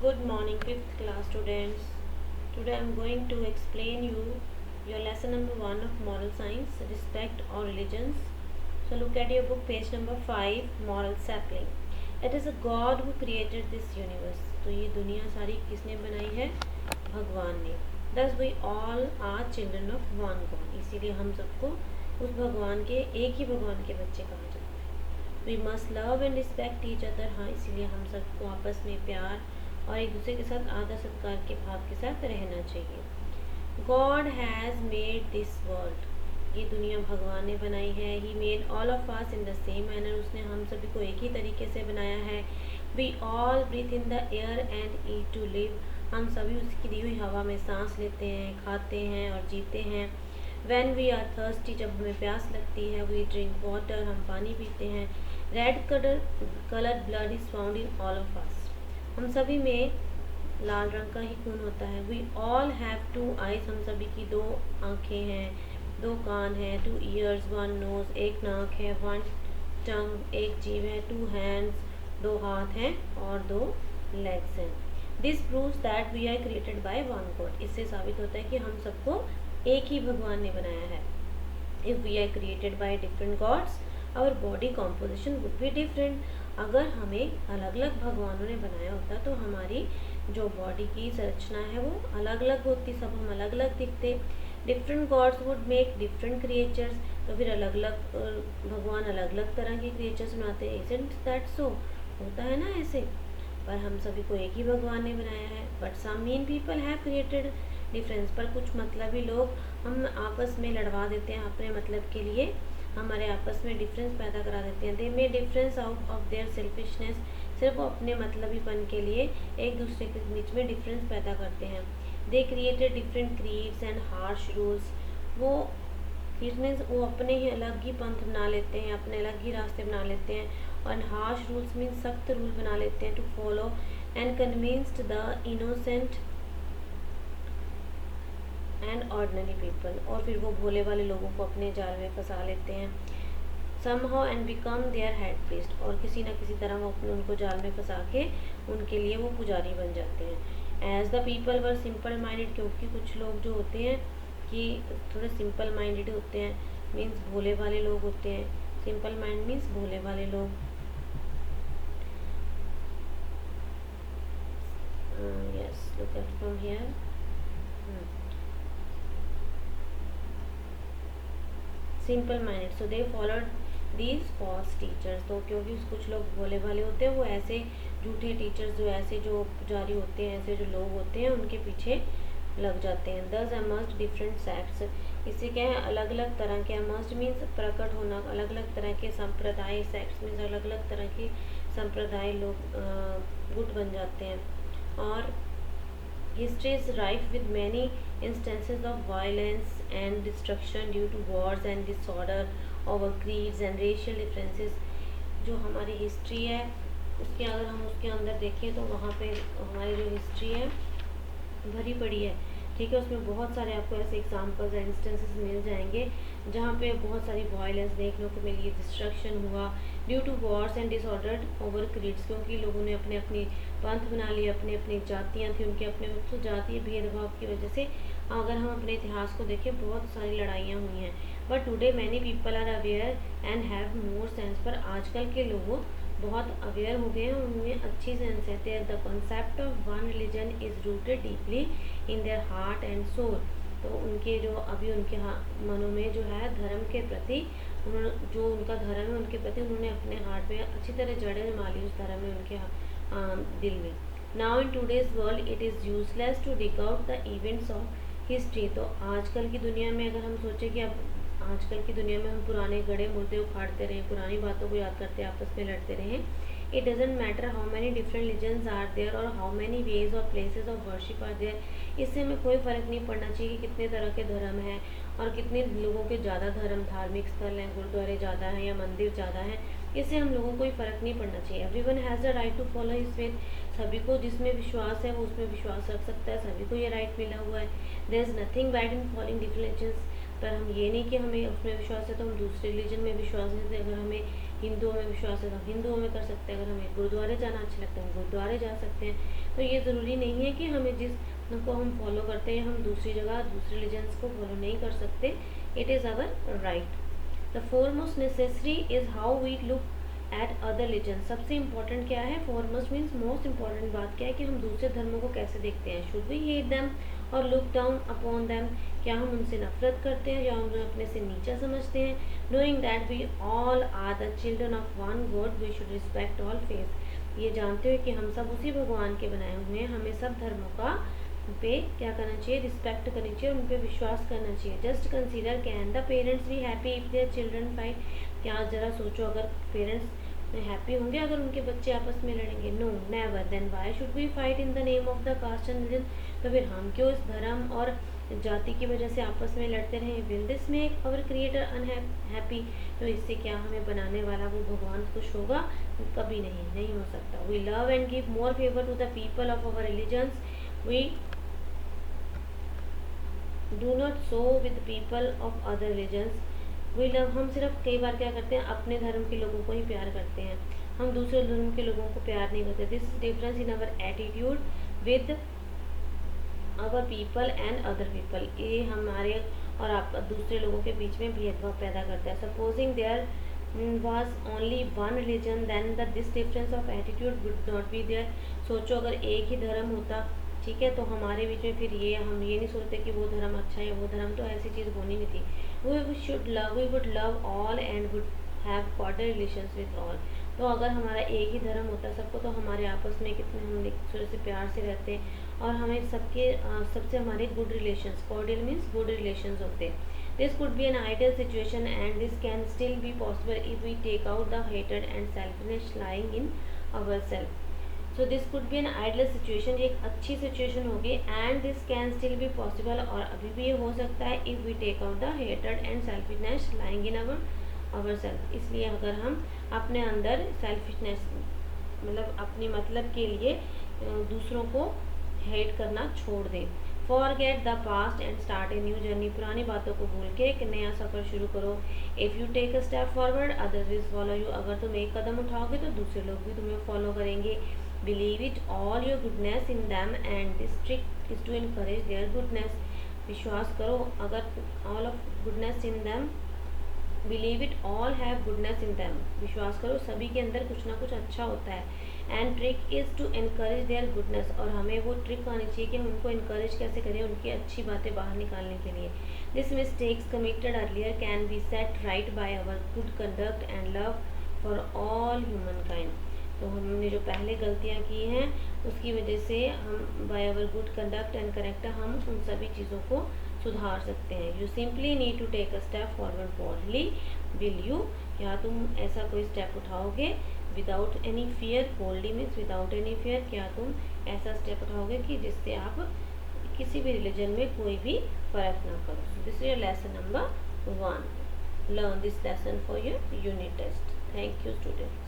Good morning, 5th class students. Today I am going to explain you your lesson number 1 of moral science, respect or religions. So look at your book, page number 5, moral sapling. It is a God who created this universe. तो ये दुनिया सारी किसने बनाई है? भगवान ने. Thus we all are children of one God. इसीलिए हम सबको उस भगवान के एक ही भगवान के बच्चे कहा जाता है. We must love and respect each other. हाँ, इसीलिए हम सबको आपस में प्यार और एक दूसरे के साथ आदर सत्कार के भाव के साथ रहना चाहिए. God has made this world. ये दुनिया भगवान ने बनाई है. He made all of us in the same manner. उसने हम सभी को एक ही तरीके से बनाया है. We all breathe in the air and eat to live. हम सभी उसकी दी हुई हवा में सांस लेते हैं, खाते हैं और जीते हैं. When we are thirsty, जब हमें प्यास लगती है, we drink water, हम पानी पीते हैं. Red colored blood is found in all of us. हम सभी में लाल रंग का ही खून होता है. We all have two eyes. हम सभी की दो आँखें हैं, दो कान हैं. Two ears, one nose. एक नाक है. One tongue, एक जीभ है. Two hands, दो हाथ हैं और दो legs हैं. This proves that we are created by one God. इससे साबित होता है कि हम सबको एक ही भगवान ने बनाया है. If we are created by different gods, our body composition would be different. अगर हमें अलग अलग भगवानों ने बनाया होता तो हमारी जो बॉडी की संरचना है वो अलग अलग होती, सब हम अलग अलग दिखते. Different God's would make different creatures. तो फिर अलग अलग भगवान अलग अलग तरह के क्रिएचर्स बनाते हैं. Isn't that so? होता है ना ऐसे. पर हम सभी को एक ही भगवान ने बनाया है. But some mean people have created difference. पर कुछ मतलबी लोग हम आपस में लड़वा देते हैं अपने मतलब के लिए, हमारे आपस में डिफरेंस पैदा करा देते हैं. They may difference out of their selfishness. सिर्फ वो अपने मतलबीपन के लिए एक दूसरे के बीच में डिफरेंस पैदा करते हैं. They created different creeds and harsh rules. वो इट मीन्स वो अपने ही अलग ही पंथ बना लेते हैं, अपने अलग ही रास्ते बना लेते हैं. और हार्श रूल्स मीन्स सख्त रूल बना लेते हैं to follow and convinced the innocent and ordinary people. और फिर वो भोले वाले लोगों को अपने जाल में फंसा लेते हैं. somehow and become their head priest. और किसी न किसी तरह वो अपने उनको जाल में फंसा के उनके लिए वो पुजारी बन जाते हैं. as the people were simple minded. क्योंकि कुछ लोग जो होते हैं कि थोड़े सिंपल माइंडेड होते हैं, मीन्स भोले वाले लोग होते हैं. सिंपल माइंड मीन्स भोले वाले लोग. yes, look at from here. Simple minded, so they followed these false teachers. तो क्योंकि कुछ लोग भोले भाले होते हैं, वो ऐसे झूठे टीचर्स, जो ऐसे जो पुजारी होते हैं, ऐसे जो लोग होते हैं, उनके पीछे लग जाते हैं. दस अमस्ट डिफरेंट सेक्ट्स. इससे क्या है, अलग अलग तरह के. अमस्ट मीन्स प्रकट होना. अलग अलग तरह के संप्रदाय. सेक्ट्स मीन्स अलग अलग तरह के संप्रदाय लोग गुट बन जाते हैं. और history is rife with many instances of violence and destruction due to wars and disorder over creeds and racial differences. जो हमारी हिस्ट्री है उसके अगर हम उसके अंदर देखें तो वहाँ पे हमारी जो हिस्ट्री है भरी पड़ी है. ठीक है, उसमें बहुत सारे आपको ऐसे एग्जाम्पल्स एंड इंस्टेंसेस मिल जाएंगे जहाँ पे बहुत सारी वायलेंस देखने को मिली, डिस्ट्रक्शन हुआ due to wars and disorder over creeds. क्योंकि लोगों ने अपने अपनी पंथ बना लिए, अपनी अपनी जातियाँ थी उनके अपने. तो जातीय भेदभाव की वजह से अगर हम अपने इतिहास को देखें बहुत सारी लड़ाइयाँ हुई हैं. But today many people are aware and have more sense. पर आजकल के लोग बहुत अवेयर हो गए हैं, उनमें अच्छी सेंस है. There the concept of one religion is rooted deeply in their heart and soul. तो उनके जो अभी उनके मनों में जो है धर्म के प्रति, उन्होंने जो उनका धर्म है उनके प्रति उन्होंने अपने हार्ट में अच्छी तरह जड़ें जमा ली उस धर्म में, उनके दिल में. Now in today's world it is useless to dig out the events of history. तो आजकल की दुनिया में अगर हम सोचें कि अब आजकल की दुनिया में हम पुराने गड़े मुर्दे उखाड़ते रहें, पुरानी बातों को याद करते आपस में लड़ते रहें. It doesn't matter how many different religions are there और हाउ मैनी वेज और places of worship are there. इससे हमें कोई फ़र्क नहीं पड़ना चाहिए कि कितने तरह के धर्म हैं और कितने लोगों के ज़्यादा धर्म धार्मिक स्थल हैं, गुरुद्वारे ज़्यादा हैं या मंदिर ज़्यादा हैं. इससे हम लोगों को कोई फ़र्क नहीं पड़ना चाहिए. Everyone has the right to follow his faith. सभी को जिसमें विश्वास है वो उसमें विश्वास रख सकता है. सभी को ये राइट मिला हुआ है. There is nothing bad in following different religions. पर हम ये नहीं कि हमें उसमें विश्वास है तो हम दूसरे रिलीजन में विश्वास नहीं देते. अगर हमें हिंदुओं में विश्वास है तो हिंदुओं में कर सकते हैं, अगर हमें गुरुद्वारे जाना अच्छा लगता है हम गुरुद्वारे जा सकते हैं। तो ये ज़रूरी नहीं है कि हमें जिस को हम फॉलो करते हैं हम दूसरी जगह दूसरे रिलीजन्स को फॉलो नहीं कर सकते। It is our right. The foremost necessary is how we look at other religion. सबसे इम्पोर्टेंट क्या है, फोरमोस्ट मीन्स मोस्ट इम्पॉर्टेंट बात क्या है कि हम दूसरे धर्मों को कैसे देखते हैं। शुड वी हेट देम और लुक डाउन अपॉन देम, क्या हम उनसे नफरत करते हैं या उन्हें अपने से नीचा समझते हैं। Knowing that we all are the children of one God we should respect all faith. ये जानते हुए कि हम सब उसी भगवान के बनाए हुए हैं, हमें सब धर्मों का पे क्या करना चाहिए, रिस्पेक्ट करनी चाहिए, उन पे विश्वास करना चाहिए। Just consider, can the parents be happy if their children fight. क्या जरा सोचो, अगर पेरेंट्स हैप्पी होंगे अगर उनके बच्चे आपस में लड़ेंगे? No, never. Then why should we fight in the name of the caste and religion. तो फिर हम क्यों इस धर्म और जाति की वजह से आपस में लड़ते रहें? Will this make our creator unhappy. तो इससे क्या हमें बनाने वाला वो भगवान खुश होगा? कभी नहीं, नहीं हो सकता। We love and give more favour to the people of our religions. We do not so with people of other religions. We love, हम सिर्फ कई बार क्या करते हैं, अपने धर्म के लोगों को ही प्यार करते हैं, हम दूसरे धर्म के लोगों को प्यार नहीं करते। This difference in our attitude with our people and other people. ये हमारे और आप दूसरे लोगों के बीच में भेदभाव पैदा करता है। Supposing there was only one religion then this difference of attitude would not be there। सोचो अगर एक ही धर्म होता, ठीक है, तो हमारे बीच में फिर ये हम ये नहीं सोचते कि वो धर्म अच्छा है वो धर्म, तो ऐसी चीज़ होनी नहीं थी। We would love all and would have cordial relations with all. तो अगर हमारा एक ही धर्म होता सबको, तो हमारे आपस में कितने हम एक दूसरे से प्यार से रहते और हमें सबसे हमारे good relations, cordial means good relations होते। This could be an ideal situation and this can still be possible if we take out the hatred and selfishness lying in ourselves. So this could be an ideal situation, एक अच्छी situation होगी, and this can still be possible, और अभी भी ये हो सकता है if we take out the hatred and selfishness lying in ourselves। इसलिए अगर हम अपने अंदर सेल्फिशनेस मतलब अपनी मतलब के लिए दूसरों को हेट करना छोड़ दें। Forget the past and start a new journey. पुरानी बातों को भूल के एक नया सफ़र शुरू करो। If you take a step forward others will follow you. अगर तुम एक कदम उठाओगे तो दूसरे लोग भी तुम्हें फॉलो करेंगे। Believe it all your goodness in them and this trick is to encourage their goodness. विश्वास करो अगर all of goodness in them, believe it all have goodness in them. विश्वास करो सभी के अंदर कुछ ना कुछ अच्छा होता है। And trick is to encourage their goodness. और हमें वो ट्रिक आनी चाहिए कि हम उनको इनकरेज कैसे करें, उनकी अच्छी बातें बाहर निकालने के लिए। This mistakes committed earlier can be set right by our good conduct and love for all human kind. तो हमने जो पहले गलतियाँ की हैं उसकी वजह से हम by our good conduct and character हम उन सभी चीज़ों को सुधार सकते हैं। You simply need to take a step forward boldly. Will you, क्या तुम ऐसा कोई स्टेप उठाओगे without any fear? Boldly means without any fear. क्या तुम ऐसा स्टेप उठाओगे कि जिससे आप किसी भी रिलीजन में कोई भी फर्क ना करो? This is your lesson number 1। Learn this lesson for your unit test. Thank you students.